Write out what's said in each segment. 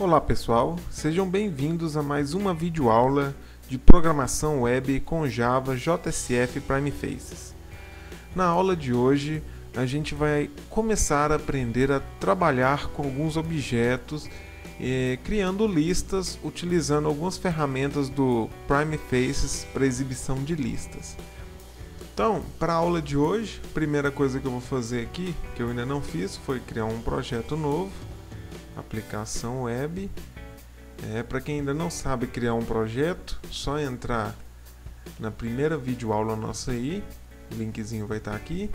Olá pessoal, sejam bem-vindos a mais uma videoaula de programação web com Java, JSF e Primefaces. Na aula de hoje, a gente vai começar a aprender a trabalhar com alguns objetos, criando listas utilizando algumas ferramentas do Primefaces para exibição de listas. Então, para a aula de hoje, a primeira coisa que eu vou fazer aqui, que eu ainda não fiz, foi criar um projeto novo. Aplicação web. Para quem ainda não sabe criar um projeto, só entrar na primeira videoaula nossa aí, o linkzinho vai estar aqui,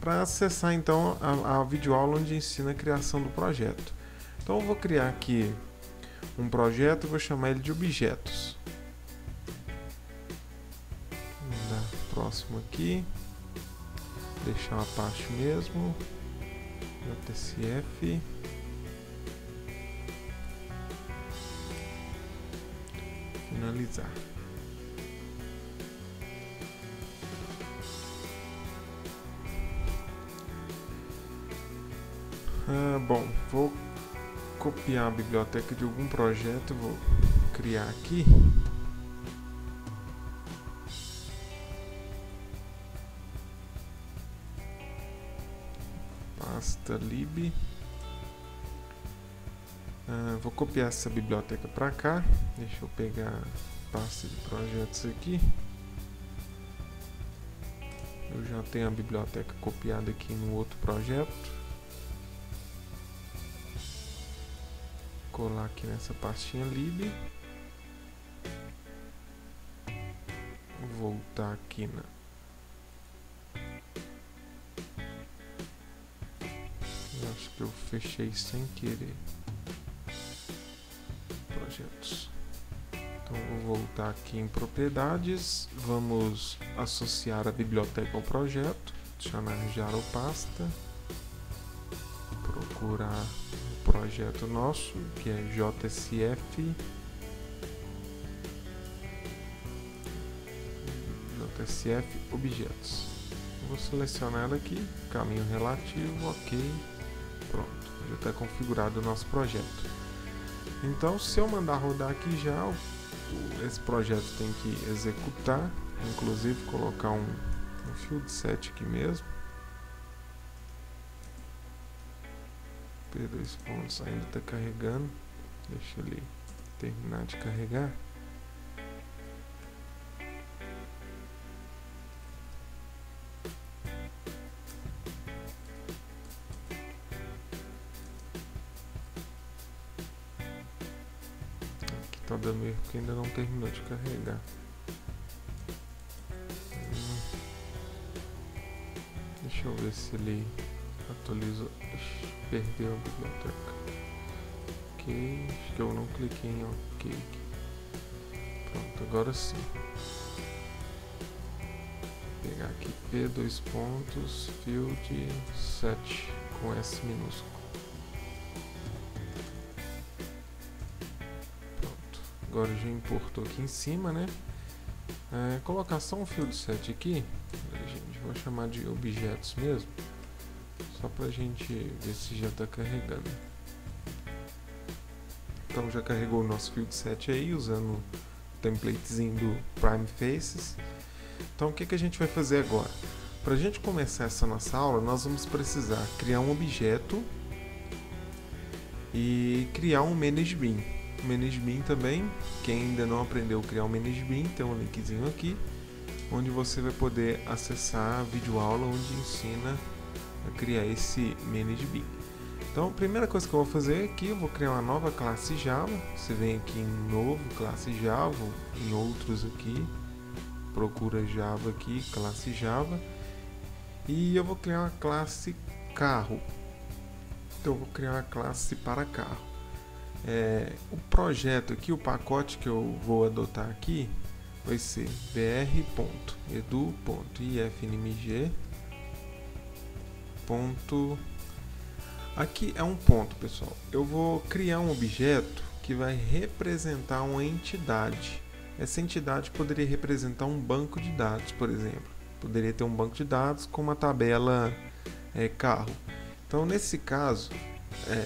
para acessar então a videoaula onde ensina a criação do projeto. Então eu vou criar aqui um projeto e vou chamar ele de objetos. Vamos dar próximo aqui, deixar uma parte mesmo, JSF. Finalizar. Bom, vou copiar a biblioteca de algum projeto, vou criar aqui. Pasta lib. Vou copiar essa biblioteca para cá. Deixa eu pegar a pasta de projetos aqui. Eu já tenho a biblioteca copiada aqui no outro projeto. Colar aqui nessa pastinha lib. Vou voltar aqui na acho que eu fechei sem querer. Projetos. Então vou voltar aqui em propriedades, vamos associar a biblioteca ao projeto, adicionar jar ou pasta, procurar o projeto nosso, que é JSF, objetos. Vou selecionar ela aqui, caminho relativo, ok, pronto, já está configurado o nosso projeto. Então, se eu mandar rodar aqui já, esse projeto tem que executar, inclusive colocar um field set aqui mesmo. P2 pontos ainda está carregando, deixa ele terminar de carregar. Tá dando erro porque ainda não terminou de carregar. Deixa eu ver se ele atualizou. Perdeu a biblioteca. Ok, acho que eu não cliquei em ok. Pronto, agora sim. Vou pegar aqui P2 pontos, field set com S minúsculo. Agora já importou aqui em cima, né? Colocar só um field set aqui, gente, vou chamar de objetos mesmo, só pra gente ver se já está carregando. Então já carregou o nosso field set aí, usando o templatezinho do Primefaces. Então o que a gente vai fazer agora? Para a gente começar essa nossa aula, nós vamos precisar criar um objeto e criar um ManageBean. ManageBean também, quem ainda não aprendeu a criar um ManageBean, tem um linkzinho aqui, onde você vai poder acessar a videoaula onde ensina a criar esse ManageBean. Então a primeira coisa que eu vou fazer aqui, eu vou criar uma nova classe Java. Você vem aqui em novo, classe Java, em outros aqui, procura Java aqui, classe Java, e eu vou criar uma classe carro. Então eu vou criar uma classe para carro. O projeto aqui, o pacote que eu vou adotar aqui vai ser br.edu.ifnmg. Aqui é um ponto, pessoal. Eu vou criar um objeto que vai representar uma entidade. Essa entidade poderia representar um banco de dados, por exemplo. Poderia ter um banco de dados com uma tabela carro. Então, nesse caso,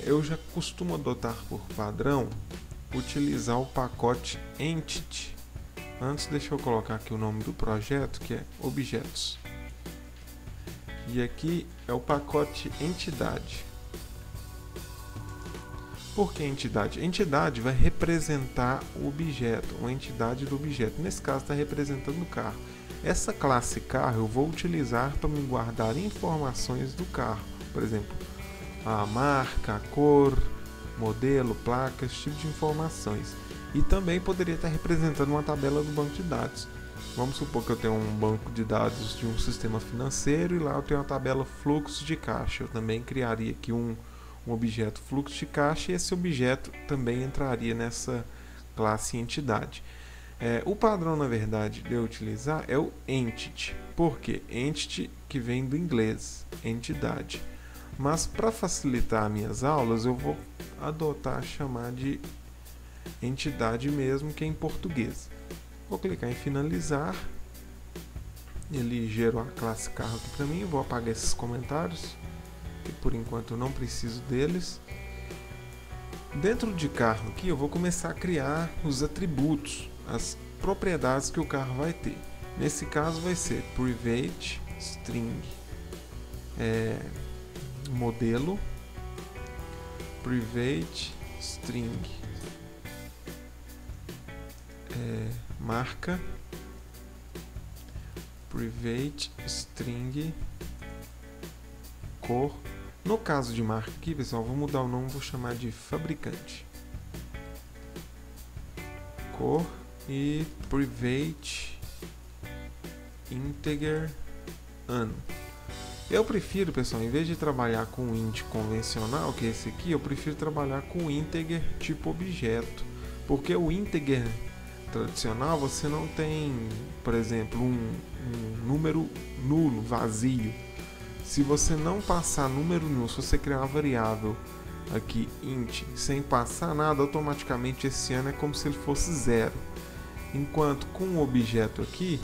eu já costumo adotar por padrão utilizar o pacote Entity. Antes, deixa eu colocar aqui o nome do projeto, que é Objetos. E aqui é o pacote Entidade. Por que entidade? Entidade vai representar o objeto, uma entidade do objeto. Nesse caso está representando o carro. Essa classe carro eu vou utilizar para me guardar informações do carro. Por exemplo, a marca, a cor, modelo, placa, esse tipo de informações. E também poderia estar representando uma tabela do banco de dados. Vamos supor que eu tenho um banco de dados de um sistema financeiro e lá eu tenho uma tabela fluxo de caixa. Eu também criaria aqui um objeto fluxo de caixa e esse objeto também entraria nessa classe entidade. O padrão, na verdade, de eu utilizar é o Entity. Por quê? Entity que vem do inglês, entidade. Mas para facilitar minhas aulas, eu vou adotar chamar de entidade mesmo, que é em português. Vou clicar em finalizar. Ele gerou a classe carro aqui para mim. Vou apagar esses comentários, que por enquanto eu não preciso deles. Dentro de carro aqui eu vou começar a criar os atributos, as propriedades que o carro vai ter. Nesse caso vai ser private string modelo, private string marca, private string cor. No caso de marca aqui, pessoal, vou mudar o nome, vou chamar de fabricante. Cor e private integer ano. Eu prefiro, pessoal, em vez de trabalhar com o int convencional, que é esse aqui, eu prefiro trabalhar com o integer tipo objeto. Porque o integer tradicional, você não tem, por exemplo, um número nulo, vazio. Se você não passar número nulo, se você criar uma variável aqui, int, sem passar nada, automaticamente esse ano é como se ele fosse zero. Enquanto com o objeto aqui,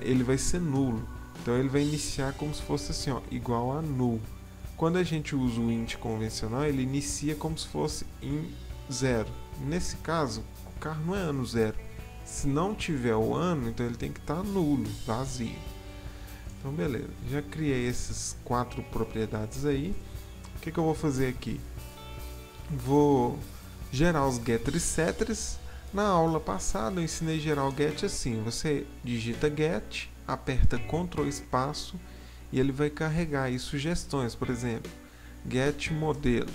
ele vai ser nulo. Então ele vai iniciar como se fosse assim, ó, igual a null. Quando a gente usa o int convencional, ele inicia como se fosse em zero. Nesse caso, o carro não é ano zero. Se não tiver o ano, então ele tem que estar nulo, vazio. Então beleza, já criei essas 4 propriedades aí. O que eu vou fazer aqui? Vou gerar os getters e setters. Na aula passada eu ensinei a gerar o get assim. Você digita get, aperta Ctrl espaço e ele vai carregar aí sugestões. Por exemplo, get modelo,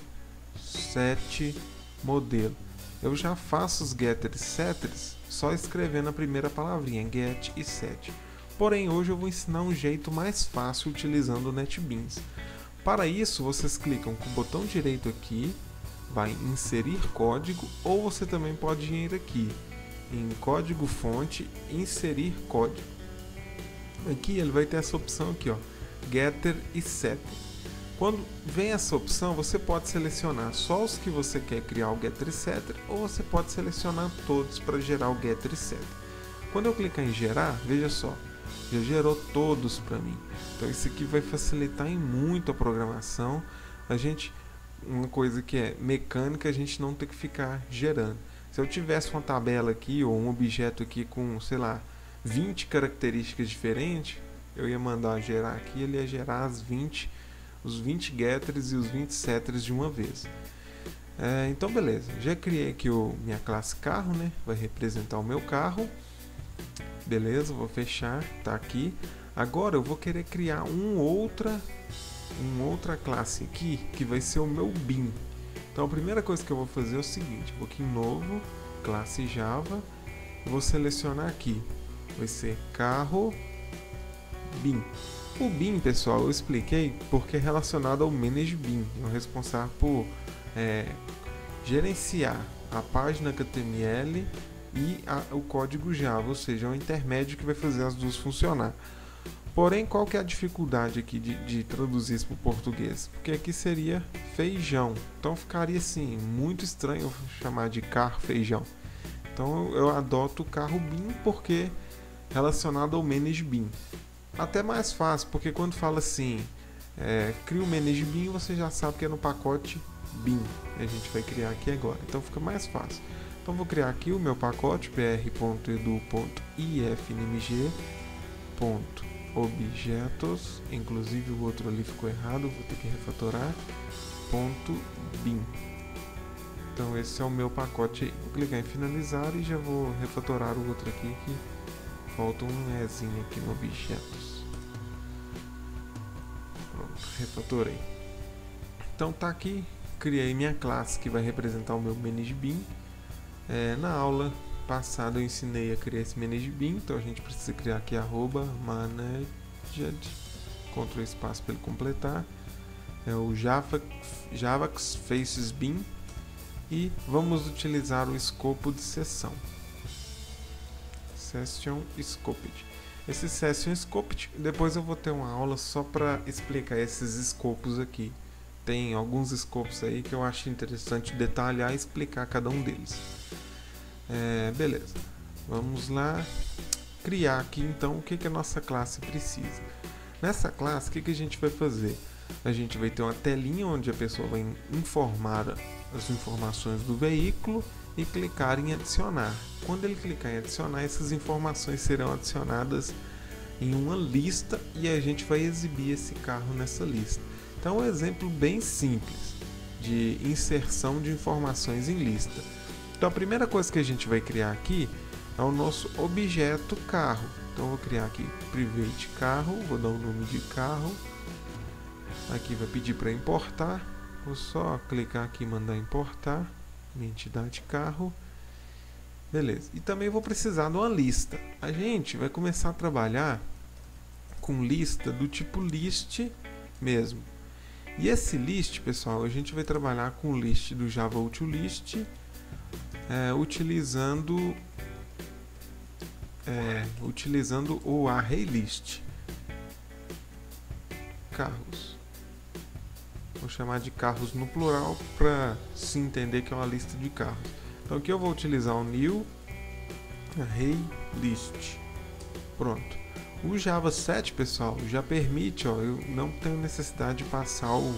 set modelo. Eu já faço os getters e setters só escrevendo a primeira palavrinha, get e set. Porém, hoje eu vou ensinar um jeito mais fácil utilizando o NetBeans. Para isso, vocês clicam com o botão direito aqui, vai em inserir código, ou você também pode ir aqui em código fonte, inserir código. Aqui ele vai ter essa opção aqui, ó, getter e setter. Quando vem essa opção, você pode selecionar só os que você quer criar o getter e setter, ou você pode selecionar todos para gerar o getter e setter. Quando eu clicar em gerar, veja só, já gerou todos para mim. Então isso aqui vai facilitar em muito a programação. Uma coisa que é mecânica, a gente não tem que ficar gerando. Se eu tivesse uma tabela aqui ou um objeto aqui com, sei lá, 20 características diferentes, eu ia mandar gerar aqui, ele ia gerar os 20 getters e os 20 setters de uma vez. Então beleza, já criei aqui minha classe carro, né? Vai representar o meu carro. Beleza, vou fechar, tá aqui. Agora eu vou querer criar uma outra classe aqui, que vai ser o meu bin. Então a primeira coisa que eu vou fazer é o seguinte, vou aqui em novo, classe Java, vou selecionar aqui, vai ser carro bin. O bin, pessoal, eu expliquei porque é relacionado ao Manage Bin, é o responsável por gerenciar a página HTML e o código Java, ou seja, é um intermédio que vai fazer as duas funcionar. Porém, qual que é a dificuldade aqui de traduzir isso para o português? Porque aqui seria feijão, então ficaria assim, muito estranho chamar de carro feijão. Então eu adoto o carro bin porque relacionado ao Manage Bin. Até mais fácil, porque quando fala assim, cria o manage bin, você já sabe que é no pacote bin. A gente vai criar aqui agora, então fica mais fácil. Então vou criar aqui o meu pacote br.edu.ifnmg.objetos, inclusive o outro ali ficou errado, vou ter que refatorar, .bin. Então esse é o meu pacote. Vou clicar em finalizar e já vou refatorar o outro aqui, que falta um ezinho aqui no objetos. Pronto, refatorei. Então tá aqui, criei minha classe que vai representar o meu ManageBin. Na aula passada eu ensinei a criar esse ManageBin, então a gente precisa criar aqui @managed, Ctrl espaço para ele completar. É o Javax Faces Bin. E vamos utilizar o escopo de sessão. Session Scoped. Esse Session Scoped, depois eu vou ter uma aula só para explicar esses escopos aqui. Tem alguns escopos aí que eu acho interessante detalhar e explicar cada um deles. Beleza, vamos lá criar aqui então o que a nossa classe precisa. Nessa classe, o que a gente vai fazer? A gente vai ter uma telinha onde a pessoa vai informar as informações do veículo e clicar em adicionar. Quando ele clicar em adicionar, essas informações serão adicionadas em uma lista e a gente vai exibir esse carro nessa lista. Então é um exemplo bem simples de inserção de informações em lista. Então a primeira coisa que a gente vai criar aqui é o nosso objeto carro. Então eu vou criar aqui private carro, vou dar o nome de carro. Aqui vai pedir para importar, vou só clicar aqui e mandar importar, minha entidade carro, beleza. E também vou precisar de uma lista. A gente vai começar a trabalhar com lista do tipo list mesmo. E esse list, pessoal, a gente vai trabalhar com o list do Java UtilList, utilizando o ArrayList. Carros. Vou chamar de carros no plural para se entender que é uma lista de carros. Então aqui eu vou utilizar o new ArrayList. Pronto. O Java 7, pessoal, já permite, eu não tenho necessidade de passar o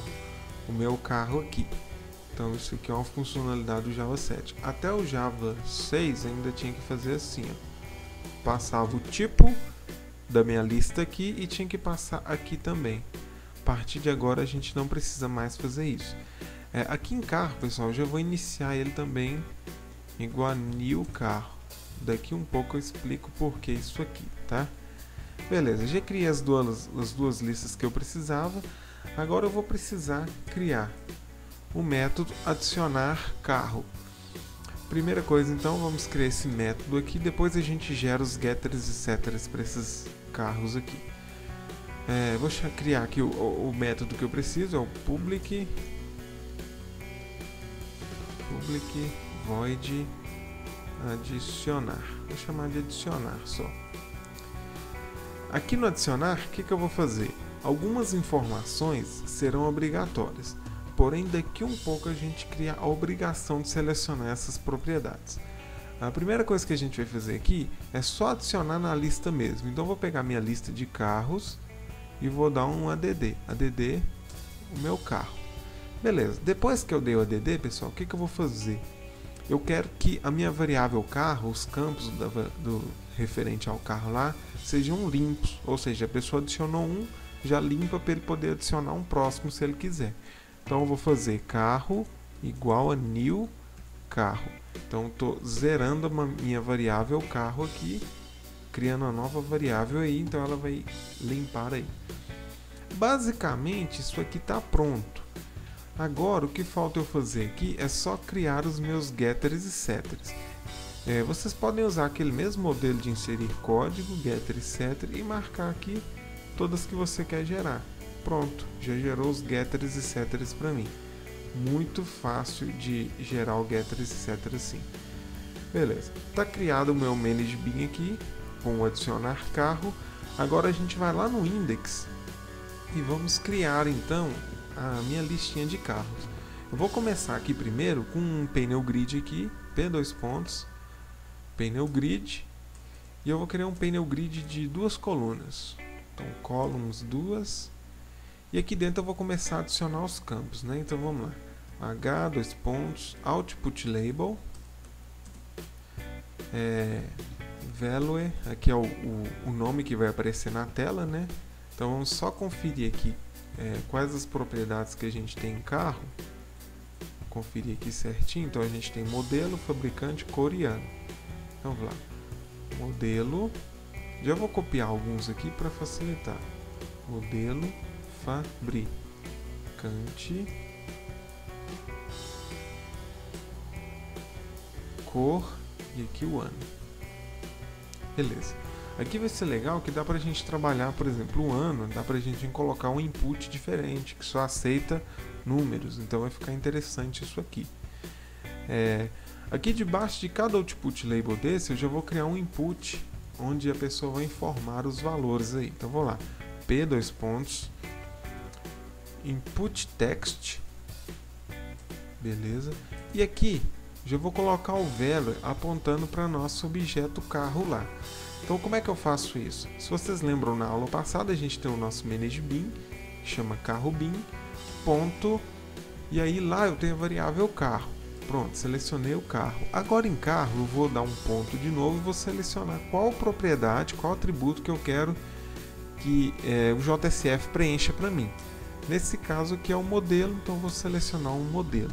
meu carro aqui. Então isso aqui é uma funcionalidade do Java 7. Até o Java 6 ainda tinha que fazer assim, passava o tipo da minha lista aqui e tinha que passar aqui também. A partir de agora a gente não precisa mais fazer isso. Aqui em carro, pessoal, eu já vou iniciar ele também igual a new carro. Daqui um pouco eu explico por que isso aqui, tá? Beleza, já criei as duas listas que eu precisava. Agora eu vou precisar criar o método adicionar carro. Primeira coisa, então, vamos criar esse método aqui. Depois a gente gera os getters e setters para esses carros aqui. Vou criar aqui o método que eu preciso, é o public void adicionar. Vou chamar de adicionar só. Aqui no adicionar, o que eu vou fazer? Algumas informações serão obrigatórias, porém daqui um pouco a gente cria a obrigação de selecionar essas propriedades. A primeira coisa que a gente vai fazer aqui é só adicionar na lista mesmo. Então eu vou pegar minha lista de carros e vou dar um add, o meu carro. Beleza, depois que eu dei o add, pessoal, o que eu vou fazer? Eu quero que a minha variável carro, os campos do referente ao carro lá, sejam limpos, ou seja, a pessoa adicionou um, já limpa para ele poder adicionar um próximo se ele quiser. Então eu vou fazer carro igual a new carro. Então estou zerando a minha variável carro aqui, criando uma nova variável aí, então ela vai limpar aí. Basicamente isso aqui está pronto. Agora o que falta eu fazer aqui é só criar os meus getters e setters. Vocês podem usar aquele mesmo modelo de inserir código, getter e setter, e marcar aqui todas que você quer gerar. Pronto, já gerou os getters e setters para mim. Muito fácil de gerar o getters e setters assim. Beleza, está criado o meu ManageBin aqui, com o adicionar carro. Agora a gente vai lá no index e vamos criar então a minha listinha de carros. Eu vou começar aqui primeiro com um pneu grid aqui, P2 pontos, pneu grid, e eu vou criar um pneu grid de 2 colunas. Então columns 2, E aqui dentro eu vou começar a adicionar os campos, né? Então vamos lá. H, dois pontos, Output Label, Value, aqui é o nome que vai aparecer na tela, né? Então vamos só conferir aqui quais as propriedades que a gente tem em carro. Conferir aqui certinho. Então a gente tem modelo, fabricante, cor e ano. Então vamos lá. Modelo, já vou copiar alguns aqui para facilitar. Modelo, fabricante, cor e aqui o ano. Beleza. Aqui vai ser legal que dá pra gente trabalhar, por exemplo, o ano, dá pra gente colocar um input diferente, que só aceita números, então vai ficar interessante isso aqui. Aqui debaixo de cada output label desse, eu já vou criar um input, onde a pessoa vai informar os valores aí. Então vou lá, P, dois pontos, input text, beleza, e aqui já vou colocar o value apontando para nosso objeto carro lá. Então como é que eu faço isso? Se vocês lembram, na aula passada a gente tem o nosso manage bin, que chama carro bin, ponto, e aí lá eu tenho a variável carro. Pronto, selecionei o carro. Agora em carro eu vou dar um ponto de novo e vou selecionar qual propriedade, qual atributo que eu quero que o JSF preencha para mim. Nesse caso aqui é o modelo, então eu vou selecionar um modelo.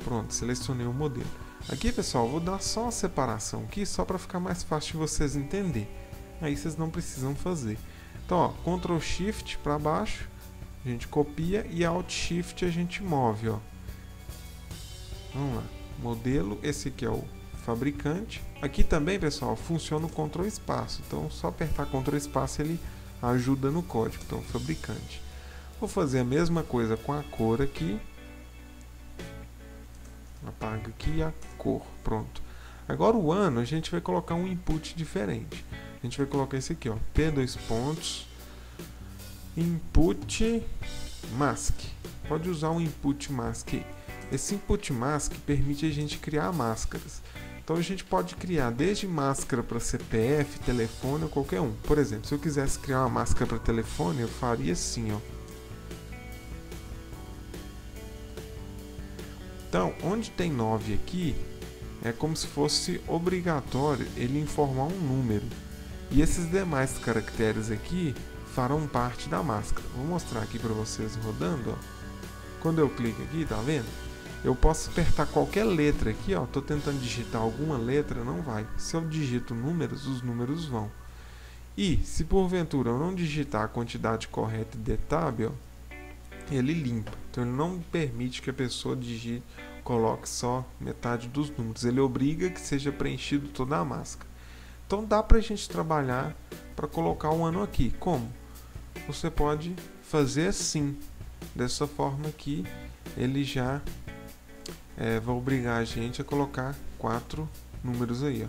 Pronto, selecionei o modelo. Aqui, pessoal, eu vou dar só uma separação aqui, só para ficar mais fácil de vocês entenderem. Aí vocês não precisam fazer. Então, ó, Ctrl Shift para baixo, a gente copia e Alt Shift a gente move, ó. Vamos lá. Modelo, esse aqui é o fabricante. Aqui também, pessoal, funciona o Ctrl Espaço. Então, só apertar Ctrl Espaço ele ajuda no código. Então, fabricante. Vou fazer a mesma coisa com a cor aqui. Apaga aqui a cor, pronto. Agora o ano a gente vai colocar um input diferente. A gente vai colocar esse aqui, ó, P, dois pontos, input mask. Pode usar um input mask aí. Esse input mask permite a gente criar máscaras. Então a gente pode criar desde máscara para CPF, telefone ou qualquer um. Por exemplo, se eu quisesse criar uma máscara para telefone, eu faria assim, ó. Então, onde tem 9 aqui, é como se fosse obrigatório ele informar um número. E esses demais caracteres aqui farão parte da máscara. Vou mostrar aqui para vocês rodando, ó. Quando eu clico aqui, tá vendo? Eu posso apertar qualquer letra aqui, ó. Tô tentando digitar alguma letra, não vai. Se eu digito números, os números vão. E se porventura eu não digitar a quantidade correta de tab, ó, ele limpa. Então ele não permite que a pessoa digite, coloque só metade dos números. Ele obriga que seja preenchido toda a máscara. Então dá pra gente trabalhar para colocar um ano aqui. Como? Você pode fazer assim. Dessa forma aqui, ele já vai obrigar a gente a colocar 4 números aí, ó.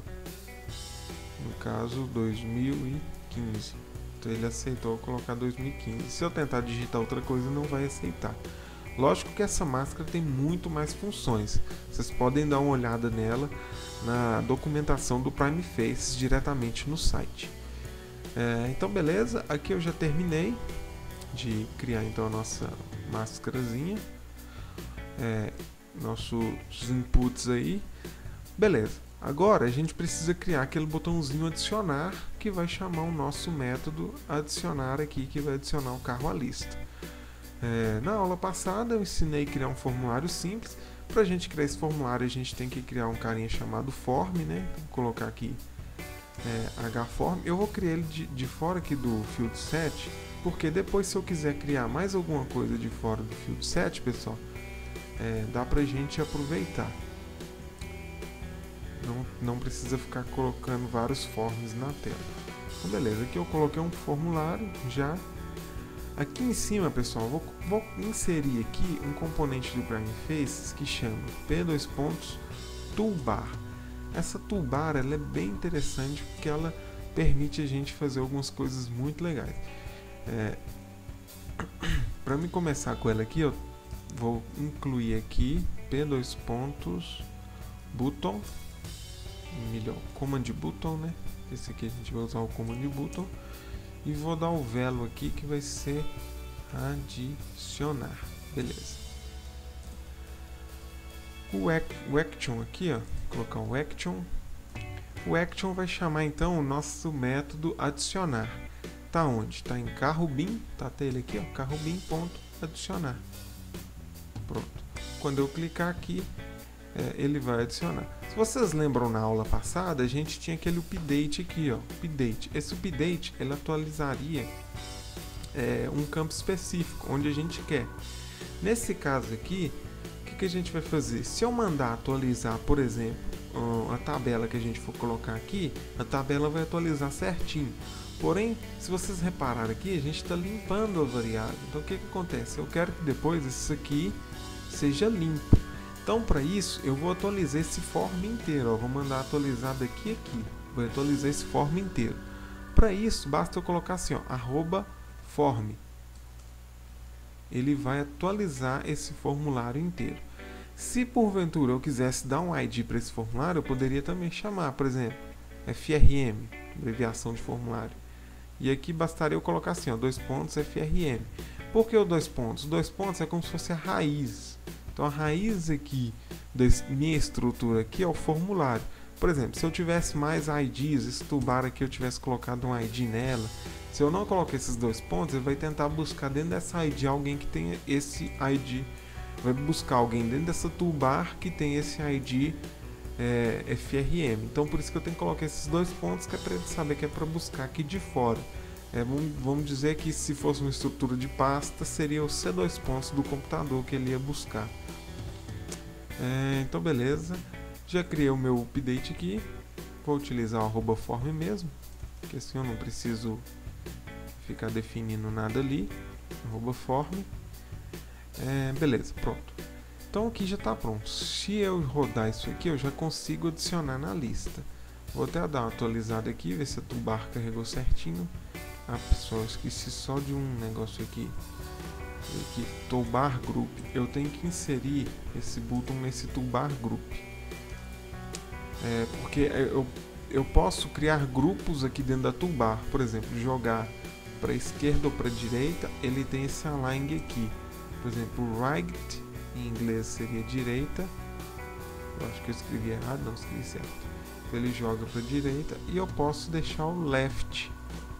No caso, 2015. Então ele aceitou colocar 2015. Se eu tentar digitar outra coisa, não vai aceitar. Lógico que essa máscara tem muito mais funções. Vocês podem dar uma olhada nela na documentação do Prime Faces diretamente no site. Então beleza, aqui eu já terminei de criar então a nossa máscarazinha, nossos inputs aí. Beleza. Agora a gente precisa criar aquele botãozinho adicionar, que vai chamar o nosso método adicionar aqui, que vai adicionar o carro à lista. Na aula passada eu ensinei a criar um formulário simples. Para a gente criar esse formulário a gente tem que criar um carinha chamado form, né? Então, vou colocar aqui hform. Eu vou criar ele de fora aqui do field set, porque depois, se eu quiser criar mais alguma coisa de fora do field set, pessoal, dá pra gente aproveitar. Não precisa ficar colocando vários forms na tela. Então beleza, aqui eu coloquei um formulário já. Aqui em cima, pessoal, vou inserir aqui um componente do Prime Faces que chama P, dois pontos, toolbar. Essa toolbar ela é bem interessante porque ela permite a gente fazer algumas coisas muito legais. Para me começar com ela aqui, eu vou incluir aqui P, dois pontos, button, melhor, command button, né? Esse aqui a gente vai usar o command button. E vou dar o value aqui, que vai ser adicionar. Beleza. O action aqui, ó, colocar o action. O action vai chamar então o nosso método adicionar. Tá onde? Tá em carro bin, tá até ele aqui, ó, carro bin.adicionar. Pronto. Quando eu clicar aqui, ele vai adicionar. Se vocês lembram na aula passada, a gente tinha aquele update aqui, ó, update. Esse update, ele atualizaria um campo específico, onde a gente quer. Nesse caso aqui, o que a gente vai fazer? Se eu mandar atualizar, por exemplo, a tabela que a gente for colocar aqui, a tabela vai atualizar certinho. Porém, se vocês repararem aqui, a gente está limpando a variável. Então, o que acontece? Eu quero que depois isso aqui seja limpo. Então, para isso, eu vou atualizar esse form inteiro. Ó. Vou mandar atualizar daqui a aqui. Vou atualizar esse form inteiro. Para isso, basta eu colocar assim, ó, @form. Ele vai atualizar esse formulário inteiro. Se porventura eu quisesse dar um ID para esse formulário, eu poderia também chamar, por exemplo, FRM, abreviação de formulário. E aqui bastaria eu colocar assim, ó, 2 pontos FRM. Por que o 2 pontos? 2 pontos é como se fosse a raiz. Então a raiz aqui da minha estrutura aqui é o formulário. Por exemplo, se eu tivesse mais IDs, esse toolbar aqui eu tivesse colocado um ID nela, se eu não colocar esses 2 pontos, ele vai tentar buscar dentro dessa ID alguém que tenha esse ID. Vai buscar alguém dentro dessa toolbar que tem esse ID FRM. Então por isso que eu tenho que colocar esses 2 pontos, que é para ele saber que é para buscar aqui de fora. Vamos dizer que se fosse uma estrutura de pasta, seria o C2 pontos do computador que ele ia buscar. Então beleza, já criei o meu update aqui. Vou utilizar o @form mesmo, porque assim eu não preciso ficar definindo nada ali. @form. Beleza, pronto. Então aqui já está pronto. Se eu rodar isso aqui, eu já consigo adicionar na lista. Vou até dar uma atualizada aqui, ver se a toolbar carregou certinho. Ah, pessoal, esqueci só de um negócio aqui. Aqui, toolbar group. Eu tenho que inserir esse botão nesse toolbar group. Porque eu posso criar grupos aqui dentro da toolbar. Por exemplo, jogar para a esquerda ou para a direita, ele tem esse align aqui. Por exemplo, right em inglês seria direita. Eu acho que eu escrevi errado, não escrevi certo. Ele joga para a direita e eu posso deixar o left,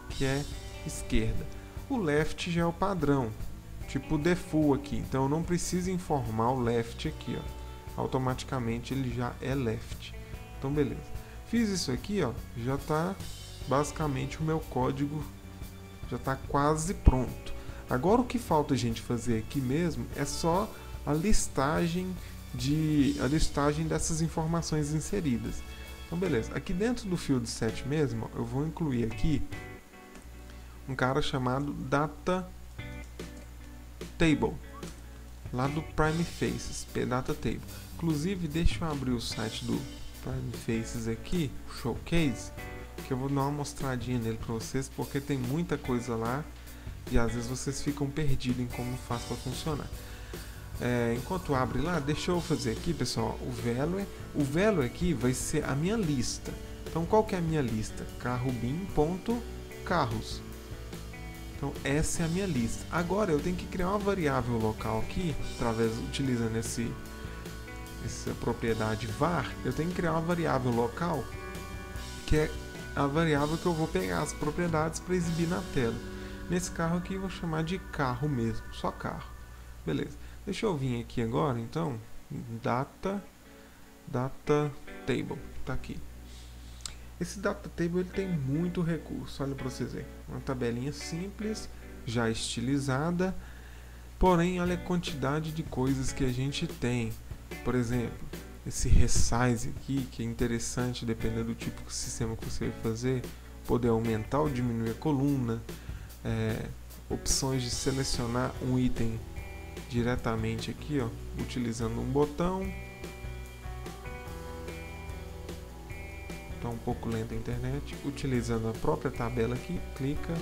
que é esquerda. O left já é o padrão, tipo o default aqui. Então eu não preciso informar o left aqui, ó. Automaticamente ele já é left. Então beleza. Fiz isso aqui, ó, já está basicamente o meu código já está quase pronto. Agora o que falta a gente fazer aqui mesmo é só a listagem dessas informações inseridas. Então beleza, aqui dentro do field set mesmo, eu vou incluir aqui um cara chamado data table, lá do Prime Faces, Data Table. Inclusive, deixa eu abrir o site do Prime Faces aqui, o Showcase, que eu vou dar uma mostradinha nele para vocês, porque tem muita coisa lá e às vezes vocês ficam perdidos em como faz para funcionar. Enquanto abre lá, deixa eu fazer aqui, pessoal, o value. O value aqui vai ser a minha lista. Então, qual que é a minha lista? carrobin.carros. Então, essa é a minha lista. Agora, eu tenho que criar uma variável local aqui, utilizando essa propriedade var. Eu tenho que criar uma variável local, que é a variável que eu vou pegar as propriedades para exibir na tela. Nesse carro aqui, eu vou chamar de carro mesmo, só carro. Beleza. Deixa eu vir aqui agora, então, data table, tá aqui. Esse data table ele tem muito recurso, olha para vocês verem. Uma tabelinha simples, já estilizada, porém olha a quantidade de coisas que a gente tem. Por exemplo, esse resize aqui, que é interessante, dependendo do tipo de sistema que você vai fazer, poder aumentar ou diminuir a coluna, opções de selecionar um item diretamente aqui, ó, utilizando um botão. Está um pouco lenta a internet. Utilizando a própria tabela aqui, clica,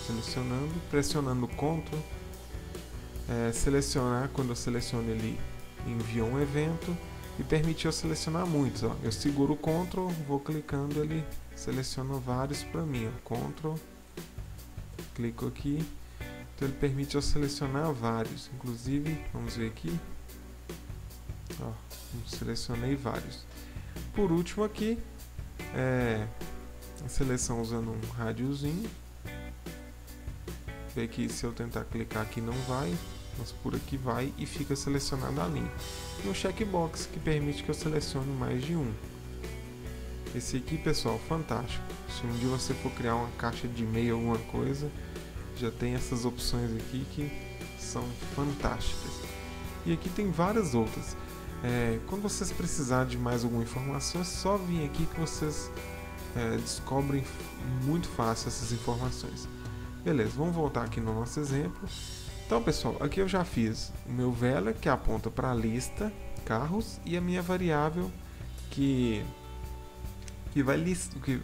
selecionando, pressionando Ctrl, selecionar. Quando eu seleciono, ele envia um evento e permite eu selecionar muitos. Ó. Eu seguro o Ctrl, vou clicando, ele seleciona vários para mim. Ó. Ctrl, clico aqui Então ele permite eu selecionar vários. Inclusive, vamos ver aqui. Ó, selecionei vários. Por último aqui, a seleção usando um rádiozinho. Vê que se eu tentar clicar aqui não vai, mas por aqui vai e fica selecionada a linha. E um checkbox que permite que eu selecione mais de um. Esse aqui, pessoal, fantástico. Se um dia você for criar uma caixa de e-mail, alguma coisa, já tem essas opções aqui que são fantásticas. E aqui tem várias outras. Quando vocês precisarem de mais alguma informação, é só vir aqui que vocês descobrem muito fácil essas informações. Beleza, vamos voltar aqui no nosso exemplo. Então, pessoal, aqui eu já fiz o meu value, que aponta para a lista carros, e a minha variável que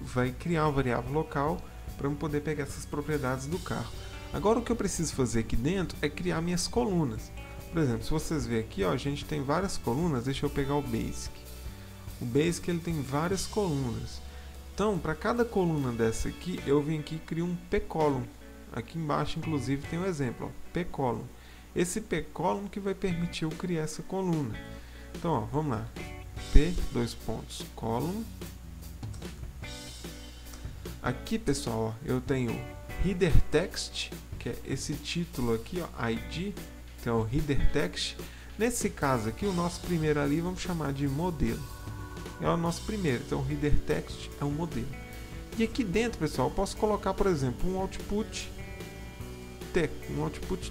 vai criar uma variável local para eu poder pegar essas propriedades do carro. Agora o que eu preciso fazer aqui dentro é criar minhas colunas. Por exemplo, se vocês verem aqui, ó, a gente tem várias colunas. Deixa eu pegar o Basic. O Basic ele tem várias colunas. Então, para cada coluna dessa aqui, eu vim aqui e crio um P-column. Aqui embaixo, inclusive, tem um exemplo, P-column. Esse P-column que vai permitir eu criar essa coluna. Então, ó, vamos lá. P:column. Aqui, pessoal, ó, eu tenho header text, que é esse título aqui, ó, ID, que é o header text. Nesse caso aqui, o nosso primeiro ali, vamos chamar de modelo. É o nosso primeiro, então o header text é um modelo. E aqui dentro, pessoal, eu posso colocar, por exemplo, um output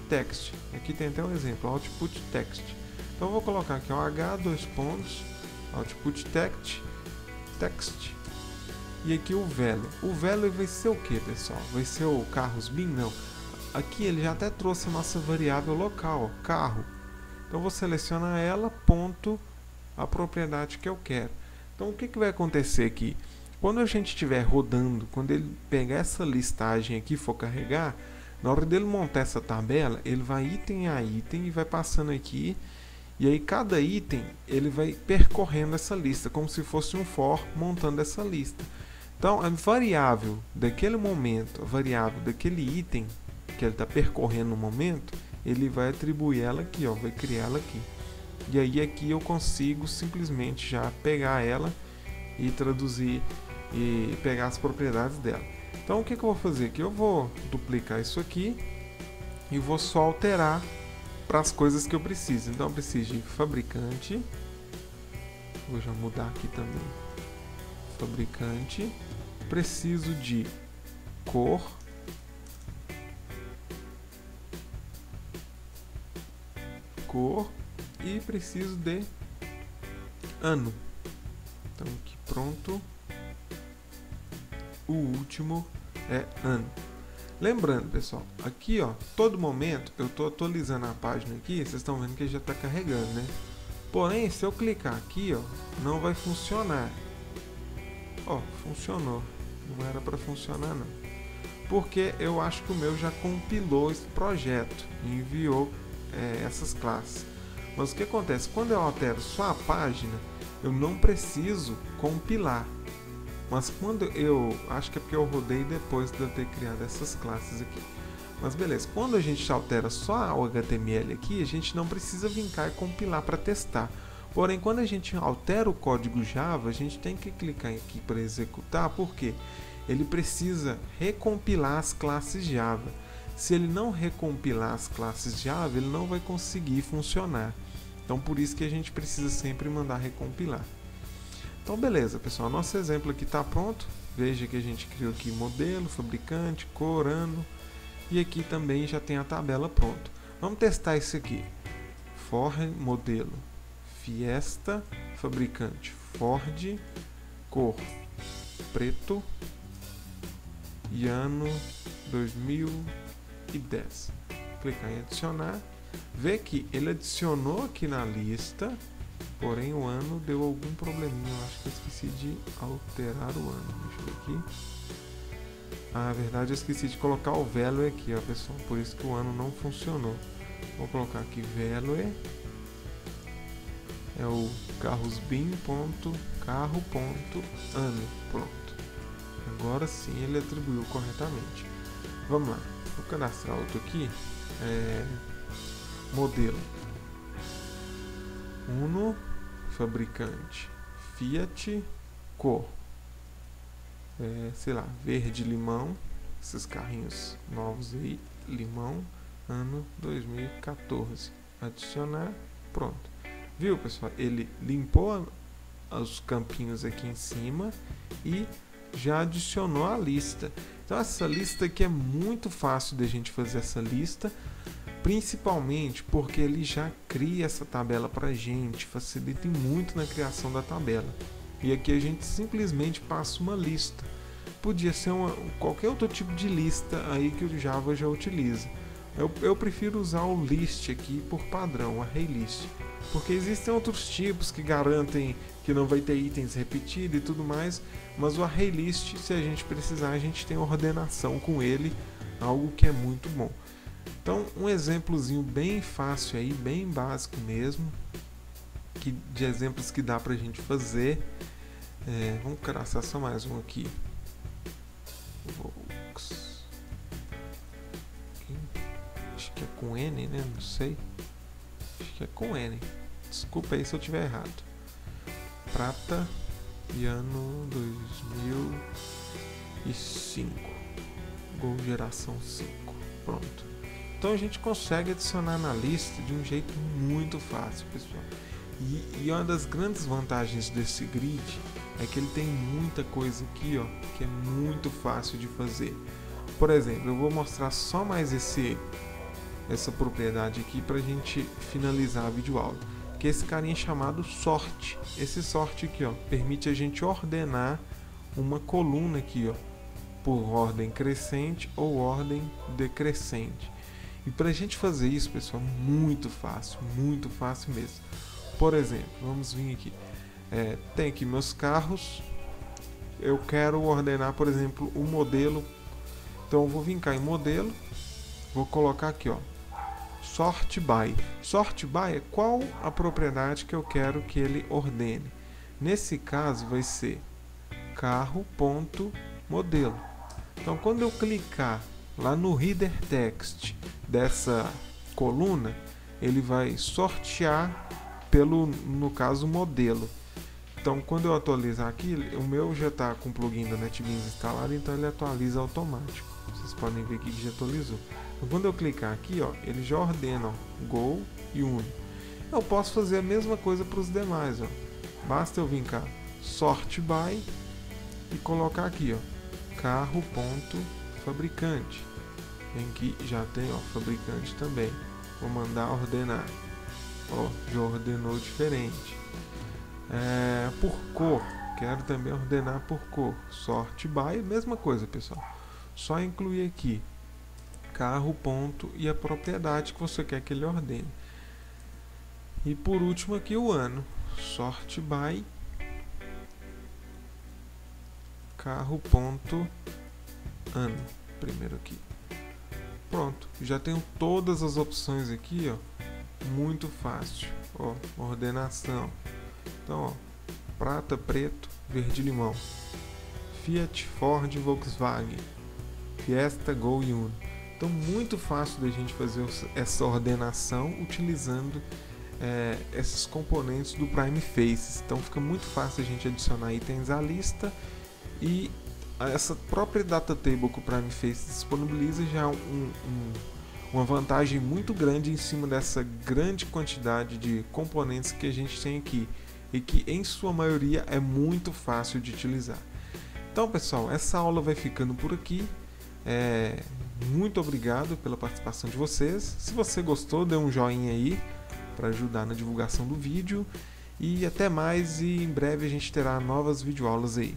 text. Aqui tem até um exemplo, output text. Então eu vou colocar aqui, ó, output text. E aqui o value. O value vai ser o que, pessoal? Vai ser o carros bin? Não. Aqui ele já até trouxe a nossa variável local, ó, carro. Então eu vou selecionar ela, ponto, a propriedade que eu quero. Então o que vai acontecer aqui? Quando a gente estiver rodando, quando ele pegar essa listagem aqui e for carregar, na hora dele montar essa tabela, ele vai item a item e vai passando aqui. E aí cada item ele vai percorrendo essa lista, como se fosse um for montando essa lista. Então a variável daquele momento, a variável daquele item que ele está percorrendo no momento, ele vai atribuir ela aqui, ó, vai criar ela aqui. E aí aqui eu consigo simplesmente já pegar ela e traduzir e pegar as propriedades dela. Então o que eu vou fazer aqui? Eu vou duplicar isso aqui e vou só alterar para as coisas que eu preciso. Então eu preciso de fabricante, vou já mudar aqui também, fabricante, preciso de cor, e preciso de ano. Então aqui pronto, o último é ano. Lembrando, pessoal, aqui ó, todo momento eu estou atualizando a página aqui, vocês estão vendo que já está carregando, né? Porém, se eu clicar aqui, ó, não vai funcionar. Ó, funcionou. Não era para funcionar não. Porque eu acho que o meu já compilou esse projeto e enviou essas classes. Mas o que acontece? Quando eu altero só a página, eu não preciso compilar. Mas quando eu... acho que é porque eu rodei depois de eu ter criado essas classes aqui. Mas beleza, quando a gente altera só o HTML aqui, a gente não precisa vir cá e compilar para testar. Porém, quando a gente altera o código Java, a gente tem que clicar aqui para executar, porque ele precisa recompilar as classes Java. Se ele não recompilar as classes Java, ele não vai conseguir funcionar. Então, por isso que a gente precisa sempre mandar recompilar. Então, beleza, pessoal. Nosso exemplo aqui está pronto. Veja que a gente criou aqui modelo, fabricante, cor, ano. E aqui também já tem a tabela pronta. Vamos testar isso aqui. For modelo, Fiesta, fabricante, Ford, cor, preto e ano 2010. Clicar em adicionar. Vê que ele adicionou aqui na lista, porém o ano deu algum probleminha. Eu acho que eu esqueci de alterar o ano. Deixa eu ver aqui. Na verdade eu esqueci de colocar o value aqui, ó, pessoal. Por isso que o ano não funcionou. Vou colocar aqui value. É o carrosbin.carro.ano. Pronto. Agora sim ele atribuiu corretamente. Vamos lá. Vou cadastrar outro aqui. modelo. Uno, fabricante. Fiat, cor. Sei lá, verde limão. Esses carrinhos novos aí, limão, ano 2014. Adicionar, pronto. Viu, pessoal? Ele limpou os campinhos aqui em cima e já adicionou a lista. Então essa lista aqui é muito fácil da gente fazer essa lista, principalmente porque ele já cria essa tabela pra gente, facilita muito na criação da tabela. E aqui a gente simplesmente passa uma lista. Podia ser qualquer outro tipo de lista aí que o Java já utiliza. Eu prefiro usar o list aqui por padrão, a array list, porque existem outros tipos que garantem que não vai ter itens repetidos e tudo mais, mas o array list, se a gente precisar, a gente tem ordenação com ele, algo que é muito bom. Então, um exemplozinho bem fácil aí, bem básico mesmo, de exemplos que dá pra gente fazer. Vamos traçar só mais um aqui. Acho que é com N, né? Não sei. Acho que é com N. Desculpa aí se eu tiver errado. Prata e ano 2005. Gol geração 5. Pronto. Então a gente consegue adicionar na lista de um jeito muito fácil, pessoal. E uma das grandes vantagens desse grid é que ele tem muita coisa aqui, ó, que é muito fácil de fazer. Por exemplo, eu vou mostrar só mais essa propriedade aqui para a gente finalizar a videoaula, que é esse carinha chamado sort. Esse sort aqui, ó, permite a gente ordenar uma coluna aqui, ó, por ordem crescente ou ordem decrescente. E para a gente fazer isso, pessoal, muito fácil mesmo. Por exemplo, vamos vir aqui. Tem aqui meus carros. Eu quero ordenar, por exemplo, o modelo. Então eu vou vir cá em modelo. Vou colocar aqui, ó, sort by. Sort by é qual a propriedade que eu quero que ele ordene. Nesse caso vai ser carro.modelo. Então quando eu clicar lá no header text dessa coluna, ele vai sortear pelo, no caso, modelo. Então quando eu atualizar aqui, o meu já está com o plugin da NetBeans instalado, então ele atualiza automático. Vocês podem ver aqui que já atualizou. Então quando eu clicar aqui, ó, ele já ordena, ó, Go e Uno. Eu posso fazer a mesma coisa para os demais, ó. Basta eu vir cá, sort by, e colocar aqui, ó, carro.fabricante. Em que já tem, ó, fabricante também. Vou mandar ordenar. Ó, já ordenou diferente. Por cor, quero também ordenar por cor. Sort by, mesma coisa, pessoal. Só incluir aqui carro ponto e a propriedade que você quer que ele ordene. E por último aqui o ano. Sort by carro ponto ano. Primeiro aqui. Pronto, já tenho todas as opções aqui, ó. Muito fácil, ó, ordenação. Então, ó, prata, preto, verde, limão. Fiat, Ford, Volkswagen, Fiesta, Gol e Uno. Então, muito fácil da gente fazer essa ordenação utilizando esses componentes do Prime Faces. Então, fica muito fácil a gente adicionar itens à lista, e essa própria data table que o Prime Faces disponibiliza já uma vantagem muito grande em cima dessa grande quantidade de componentes que a gente tem aqui, e que em sua maioria é muito fácil de utilizar. Então, pessoal, essa aula vai ficando por aqui. Muito obrigado pela participação de vocês. Se você gostou, dê um joinha aí para ajudar na divulgação do vídeo. E até mais, e em breve a gente terá novas videoaulas aí.